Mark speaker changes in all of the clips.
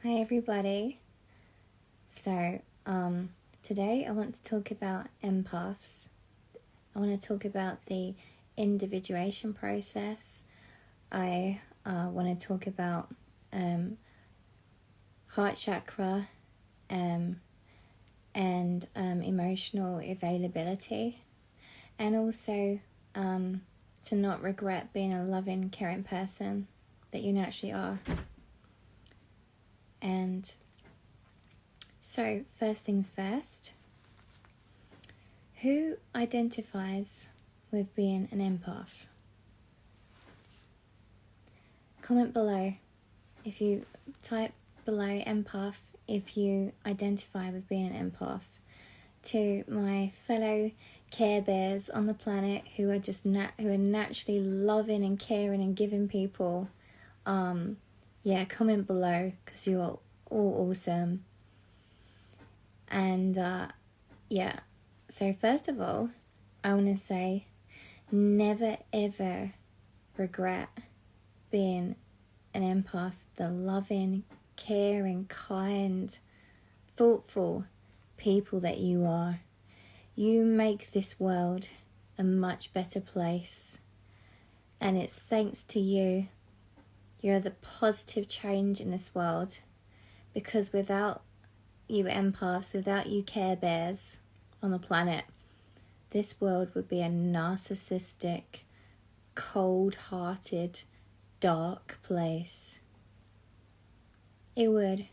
Speaker 1: Hi everybody. So, today I want to talk about empaths. I want to talk about the individuation process. I want to talk about heart chakra and emotional availability, and also to not regret being a loving, caring person that you naturally are. And so, first things first, who identifies with being an empath? Comment below if you type below empath if you identify with being an empath. To my fellow Care Bears on the planet who are just who are naturally loving and caring and giving people, comment below because you are all awesome. And so first of all, I want to say never ever regret being an empath, the loving, caring, kind, thoughtful people that you are. You make this world a much better place, and it's thanks to you. You're the positive change in this world, because without you empaths, without you Care Bears on the planet, this world would be a narcissistic, cold-hearted, dark place. It would.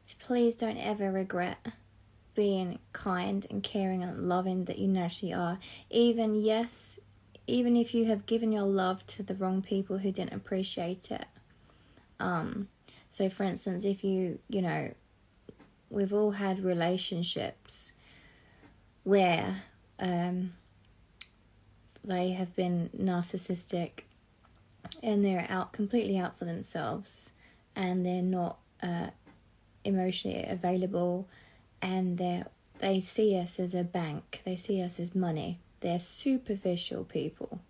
Speaker 1: So please don't ever regret being kind and caring and loving that you naturally are. Even if you have given your love to the wrong people who didn't appreciate it. So for instance, if we've all had relationships where they have been narcissistic and they're completely out for themselves, and they're not emotionally available, and they see us as a bank, they see us as money. They're superficial people,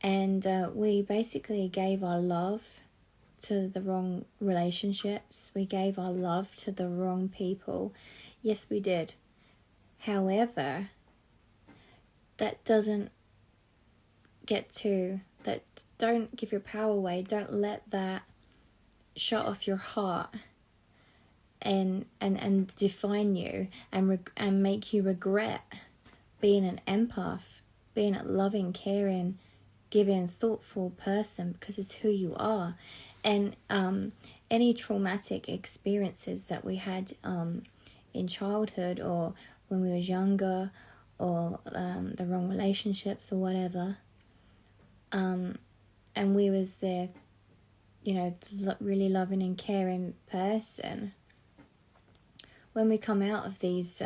Speaker 1: and we basically gave our love to the wrong relationships. We gave our love to the wrong people. Yes, we did. However, that doesn't don't give your power away. Don't let that shut off your heart and define you and make you regret being an empath, being a loving, caring, giving, thoughtful person, because it's who you are. And any traumatic experiences that we had in childhood or when we were younger, or the wrong relationships or whatever, and we was the really loving and caring person, when we come out of these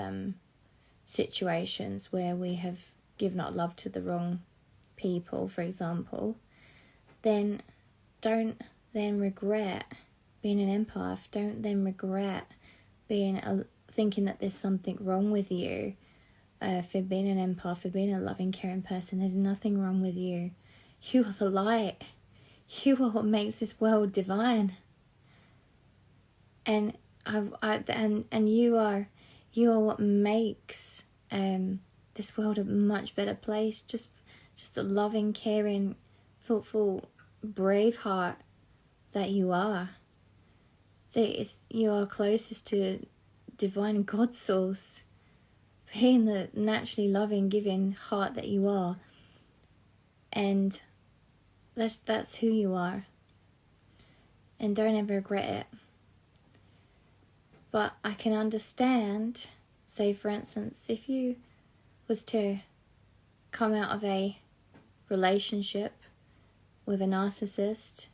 Speaker 1: situations where we have given our love to the wrong people, for example, then don't then regret being an empath. Don't then regret thinking that there's something wrong with you for being an empath, for being a loving, caring person. There's nothing wrong with you. You are the light. You are what makes this world divine. And you are what makes this world a much better place. Just the loving, caring, thoughtful, brave heart that you are. You are closest to divine God source, being the naturally loving, giving heart that you are. And that's who you are. And don't ever regret it. But I can understand, say for instance, if you was to come out of a relationship with a narcissist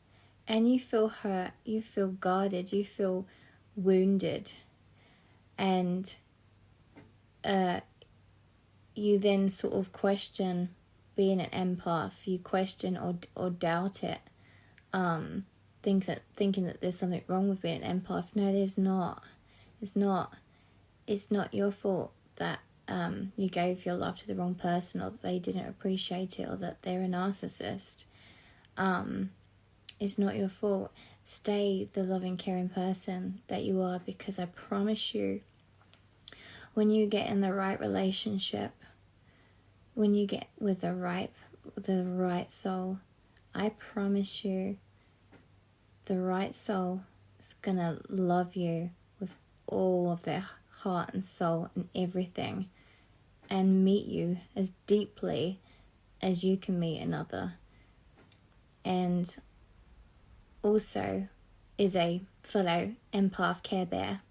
Speaker 1: and you feel hurt, you feel guarded, you feel wounded, and you then sort of question being an empath, you question or doubt it, thinking that there's something wrong with being an empath. No, there's not. It's not your fault that you gave your love to the wrong person, or that they didn't appreciate it, or that they're a narcissist. It's not your fault. stay the loving, caring person that you are, because I promise you, when you get in the right relationship, when you get with the right soul, I promise you, the right soul is gonna love you with all of their heart and soul and everything, and meet you as deeply as you can meet another, and also is a fellow Empath Care Bear.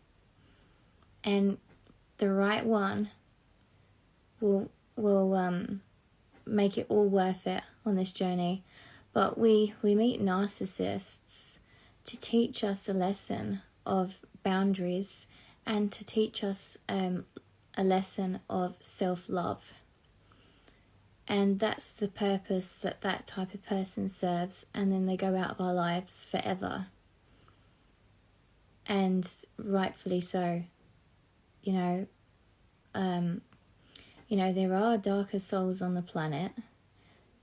Speaker 1: And the right one will make it all worth it on this journey. But we meet narcissists to teach us a lesson of boundaries, and to teach us a lesson of self-love. And that's the purpose that type of person serves, and then they go out of our lives forever. And rightfully so. There are darker souls on the planet,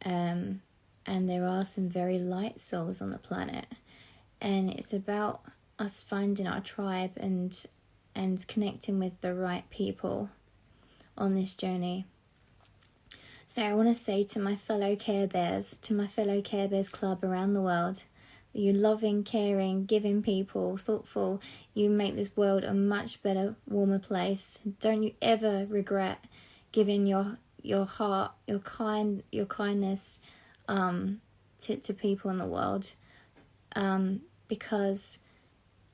Speaker 1: and there are some very light souls on the planet, and it's about us finding our tribe and connecting with the right people on this journey. So I want to say to my fellow Care Bears, to my fellow Care Bears Club around the world, you loving, caring, giving people, thoughtful, you make this world a much better, warmer place. Don't you ever regret giving your heart, your kindness to people in the world, because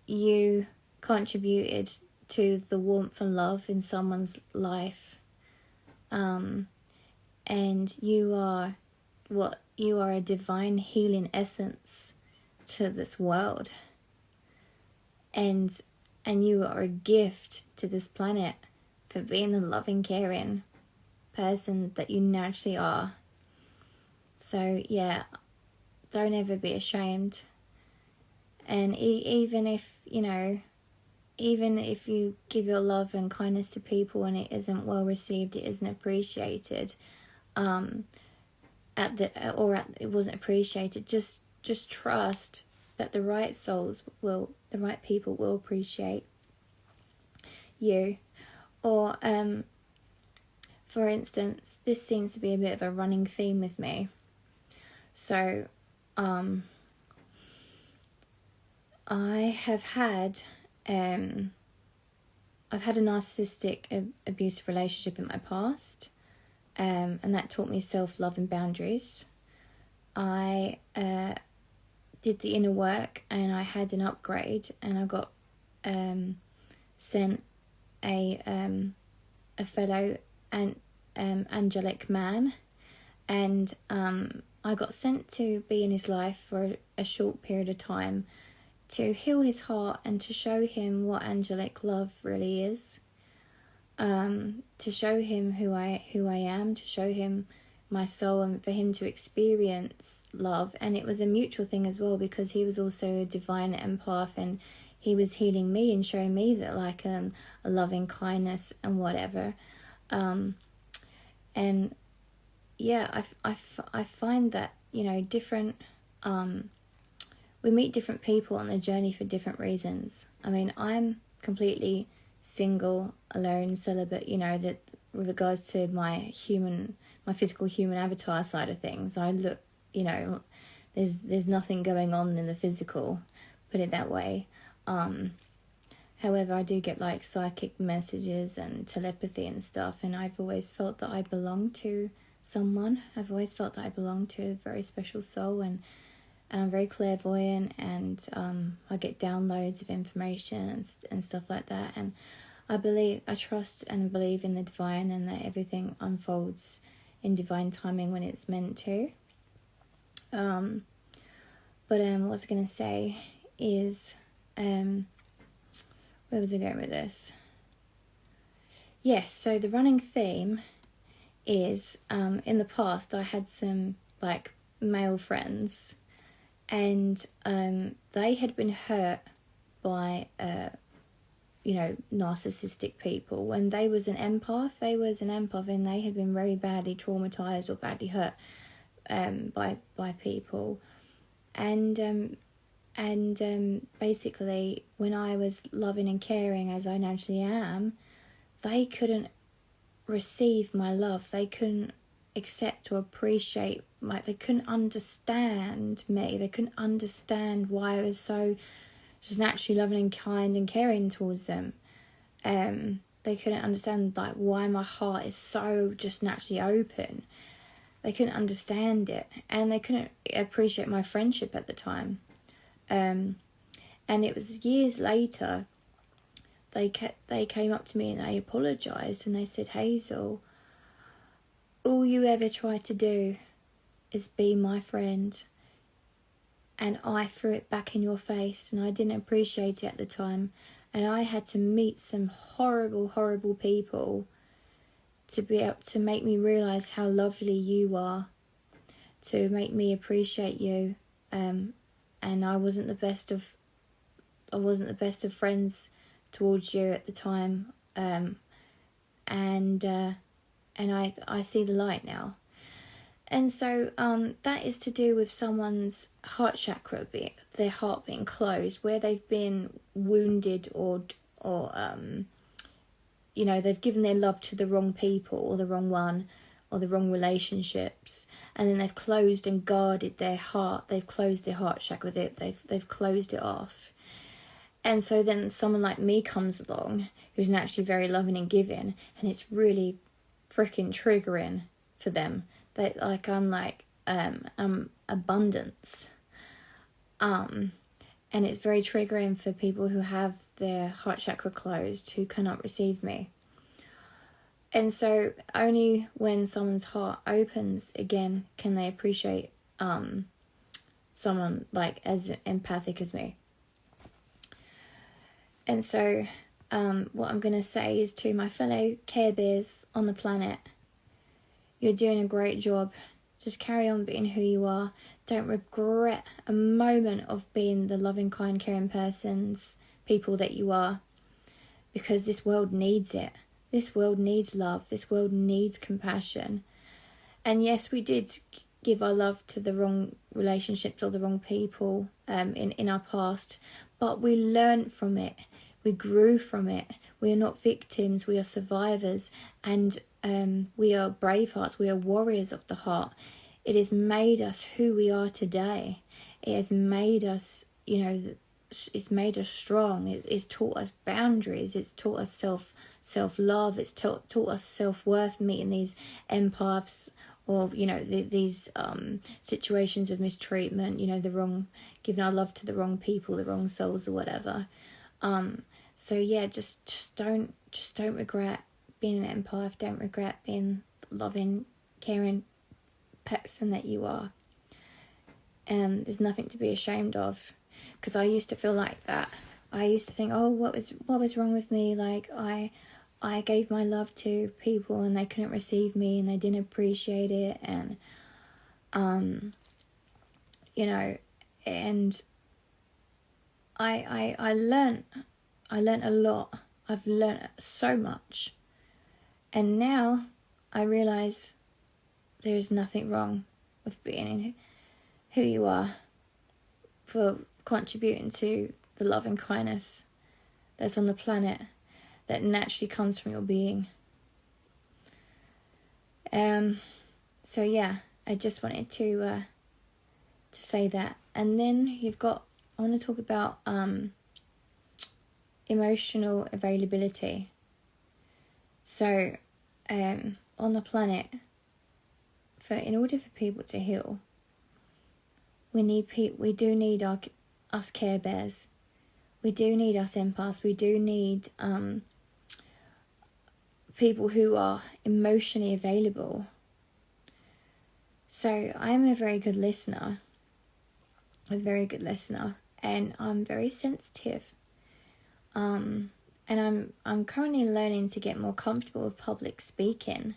Speaker 1: you contributed to the warmth and love in someone's life. And you are a divine healing essence to this world. And you are a gift to this planet for being the loving, caring person that you naturally are. So yeah, don't ever be ashamed. And even if you give your love and kindness to people and it isn't well received, it isn't appreciated, it wasn't appreciated, just trust that the right people will appreciate you. Or for instance, this seems to be a bit of a running theme with me. So I have had a narcissistic abusive relationship in my past, and that taught me self-love and boundaries. I did the inner work, and I had an upgrade, and I got sent a fellow angelic man, and I got sent to be in his life for a short period of time to heal his heart and to show him what angelic love really is, to show him who I am, to show him my soul, and for him to experience love. And it was a mutual thing as well, because he was also a divine empath, and he was healing me and showing me that a loving kindness and whatever. And yeah, I find that different we meet different people on the journey for different reasons. I mean, I'm completely single, alone, celibate, that with regards to my physical human avatar side of things. I look, there's nothing going on in the physical, put it that way. However, I do get psychic messages and telepathy and stuff, and I've always felt that I belong to someone. I've always felt that I belong to a very special soul, and I'm very clairvoyant, and I get downloads of information and stuff like that. And I trust and believe in the divine, and that everything unfolds in divine timing when it's meant to. But what I was going to say is, where was I going with this? Yes, so the running theme is, in the past I had some male friends, and they had been hurt by narcissistic people. When they was an empath, and they had been very badly traumatized or badly hurt by people. And basically, when I was loving and caring as I naturally am, they couldn't receive my love. They couldn't accept or appreciate they couldn't understand me. They couldn't understand why I was so just naturally loving and kind and caring towards them. They couldn't understand like why my heart is so just naturally open. They couldn't understand it, and they couldn't appreciate my friendship at the time. And it was years later, they came up to me and they apologised, and they said, Hazel, all you ever tried to do is be my friend, and I threw it back in your face, and I didn't appreciate it at the time, and I had to meet some horrible, horrible people to be able to make me realise how lovely you are, to make me appreciate you. And I wasn't the best of friends towards you at the time. And I see the light now. And so that is to do with someone's heart chakra, their heart being closed, where they've been wounded or they've given their love to the wrong people or the wrong one or the wrong relationships, and then they've closed and guarded their heart. They've closed their heart chakra. They've closed it off. And so then someone like me comes along who's naturally very loving and giving, and it's really freaking triggering for them. I'm abundance. And it's very triggering for people who have their heart chakra closed, who cannot receive me. And so only when someone's heart opens again can they appreciate someone like as empathic as me. And so what I'm going to say is to my fellow Care Bears on the planet, you're doing a great job. Just carry on being who you are. Don't regret a moment of being the loving, kind, caring people that you are, because this world needs it. This world needs love. This world needs compassion. And yes, we did give our love to the wrong relationships or the wrong people in our past, but we learned from it. We grew from it. We are not victims. We are survivors, and we are brave hearts. We are warriors of the heart. It has made us who we are today. It has made us, it's made us strong. It's taught us boundaries. It's taught us self-love. It's taught us self-worth, meeting these empaths or, these situations of mistreatment, giving our love to the wrong people, the wrong souls or whatever. So yeah, just don't regret being an empath. Don't regret being loving, caring person that you are. And there's nothing to be ashamed of, because I used to feel like that. I used to think, oh, what was wrong with me? Like I gave my love to people and they couldn't receive me and they didn't appreciate it, and and I learnt a lot. I've learnt so much, and now I realise there is nothing wrong with being who you are, for contributing to the love and kindness that's on the planet that naturally comes from your being. So yeah, I just wanted to say that. And then I want to talk about emotional availability. So on the planet, in order for people to heal, we do need us Care Bears. We do need us empaths. We do need people who are emotionally available. So I'm a very good listener, and I'm very sensitive. And I'm currently learning to get more comfortable with public speaking.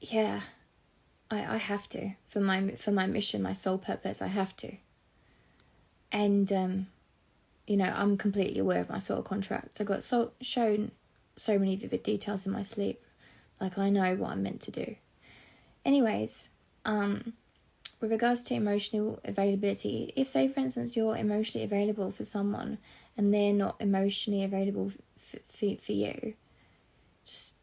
Speaker 1: Yeah, I have to, for my mission, my soul purpose. I have to. And I'm completely aware of my soul contract. I got shown so many vivid details in my sleep. Like, I know what I'm meant to do. anyways, with regards to emotional availability, if, say, for instance, you're emotionally available for someone and they're not emotionally available for you,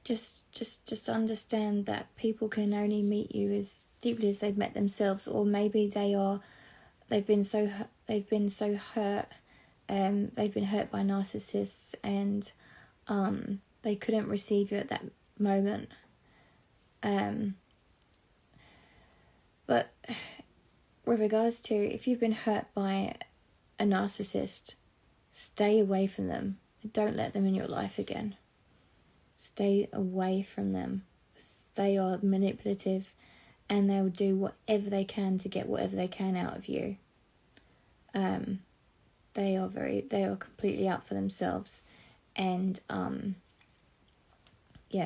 Speaker 1: just understand that people can only meet you as deeply as they've met themselves, or maybe they've been so hurt, they've been hurt by narcissists, and they couldn't receive you at that moment. But with regards to, if you've been hurt by a narcissist, stay away from them. Don't let them in your life again. Stay away from them. They are manipulative, and they'll do whatever they can to get whatever they can out of you. They are completely out for themselves, and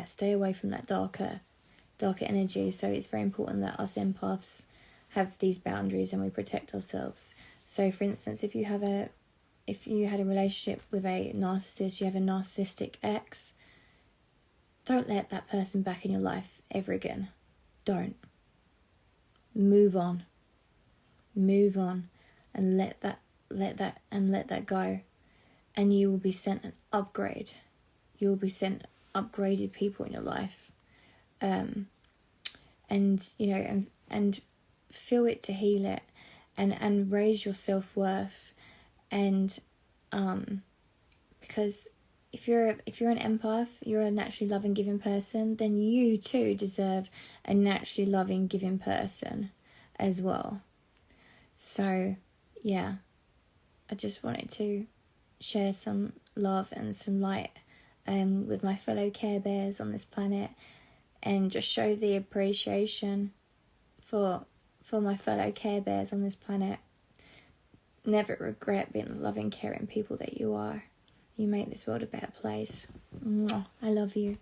Speaker 1: stay away from that darker energy. So it's very important that us empaths have these boundaries and we protect ourselves. So, for instance, if you had a relationship with a narcissist, you have a narcissistic ex, don't let that person back in your life ever again. Don't. Move on, and let that go, and you will be sent an upgrade. You will be sent upgraded people in your life, and feel it to heal it, and raise your self-worth, and because if you're an empath, you're a naturally loving, giving person, then you too deserve a naturally loving, giving person as well. So, yeah, I just wanted to share some love and some light with my fellow Care Bears on this planet, and just show the appreciation for my fellow Care Bears on this planet. Never regret being the loving, caring people that you are. You make this world a better place. Mwah. I love you.